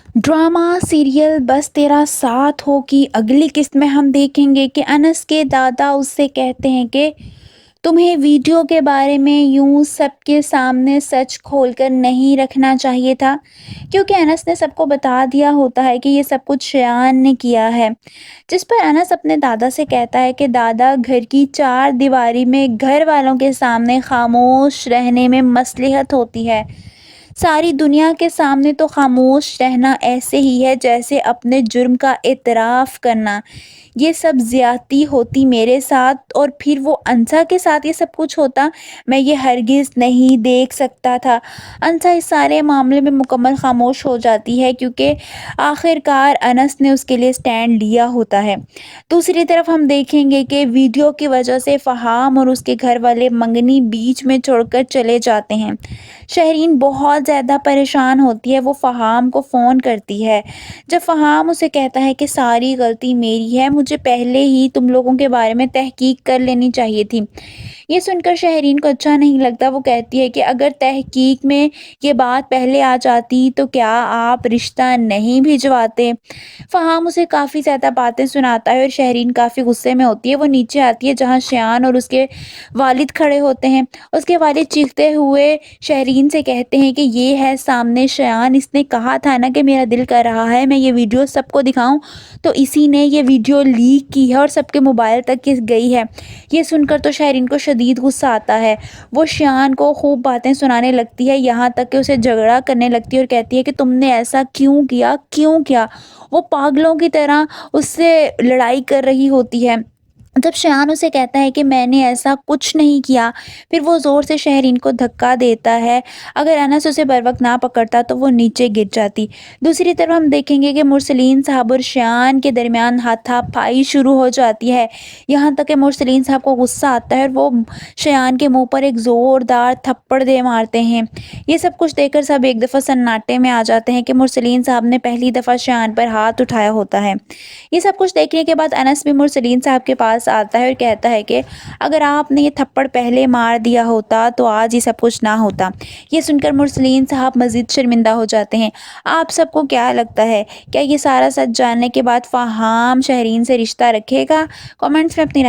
Drama serial बस तेरा साथ हो की अगली किस्त में हम देखेंगे कि अनस के दादा उससे कहते हैं कि तुम्हें वीडियो के बारे में यूं सबके सामने सच खोलकर नहीं रखना चाहिए था, क्योंकि अनस ने सबको बता दिया होता है कि ये सब कुछ शयान ने किया है। जिस पर अनस अपने दादा से कहता है कि दादा, घर की चार दीवारी में घर वालों के सामने खामोश रहने में मसलहत होती है। सारी दुनिया के सामने तो खामोश रहना ऐसे ही है जैसे अपने जुर्म का एतराफ़ करना। ये सब ज़्यादती होती मेरे साथ और फिर वो अंसा के साथ ये सब कुछ होता, मैं ये हरगिज़ नहीं देख सकता था। अंसा इस सारे मामले में मुकम्मल खामोश हो जाती है क्योंकि आखिरकार अनस ने उसके लिए स्टैंड लिया होता है। दूसरी तरफ हम देखेंगे कि वीडियो की वजह से फ़हाम और उसके घर वाले मंगनी बीच में छोड़कर चले जाते हैं। शहरीन बहुत ज़्यादा परेशान होती है, वो फ़हाम को फ़ोन करती है। जब फ़हाम उसे कहता है कि सारी गलती मेरी है, मुझे पहले ही तुम लोगों के बारे में तहकीक कर लेनी चाहिए थी। ये सुनकर शहरीन को अच्छा नहीं लगता। वो कहती है कि अगर तहकीक में ये बात पहले आ जाती तो क्या आप रिश्ता नहीं भिजवाते। फ़हाम उसे काफ़ी ज़्यादा बातें सुनाता है और शहरीन काफ़ी गुस्से में होती है। वो नीचे आती है जहाँ शयान और उसके वालिद खड़े होते हैं। उसके वालिद चीखते हुए शहरीन से कहते हैं कि ये है सामने शयान, इसने कहा था ना कि मेरा दिल कर रहा है मैं ये वीडियो सबको दिखाऊं, तो इसी ने ये वीडियो लीक की है और सबके मोबाइल तक किस गई है। ये सुनकर तो शहरीन को शदीद गुस्सा आता है। वो शयान को खूब बातें सुनाने लगती है, यहाँ तक कि उसे झगड़ा करने लगती है और कहती है कि तुमने ऐसा क्यों किया, क्यों किया। वो पागलों की तरह उससे लड़ाई कर रही होती है। जब शयान उसे कहता है कि मैंने ऐसा कुछ नहीं किया, फिर वो ज़ोर से शहरीन को धक्का देता है। अगर अनस उसे बर वक्त ना पकड़ता तो वो नीचे गिर जाती। दूसरी तरफ हम देखेंगे कि मुरसलीन साहब और शयान के दरमियान हाथापाई शुरू हो जाती है। यहाँ तक कि मुरसलीन साहब को गुस्सा आता है और वो शयान के मुंह पर एक ज़ोरदार थप्पड़ दे मारते हैं। ये सब कुछ देखकर सब एक दफ़ा सन्नाटे में आ जाते हैं कि मुरसलीन साहब ने पहली दफ़ा शयान पर हाथ उठाया होता है। ये सब कुछ देखने के बाद अनस भी मुरसलीन साहब के पास आता है और कहता है कि अगर आपने ये थप्पड़ पहले मार दिया होता तो आज ये सब कुछ ना होता। ये सुनकर मुरसलीन साहब मज़ीद शर्मिंदा हो जाते हैं। आप सबको क्या लगता है, क्या ये सारा सच जानने के बाद फ़हाम शहरीन से रिश्ता रखेगा? कमेंट्स में अपनी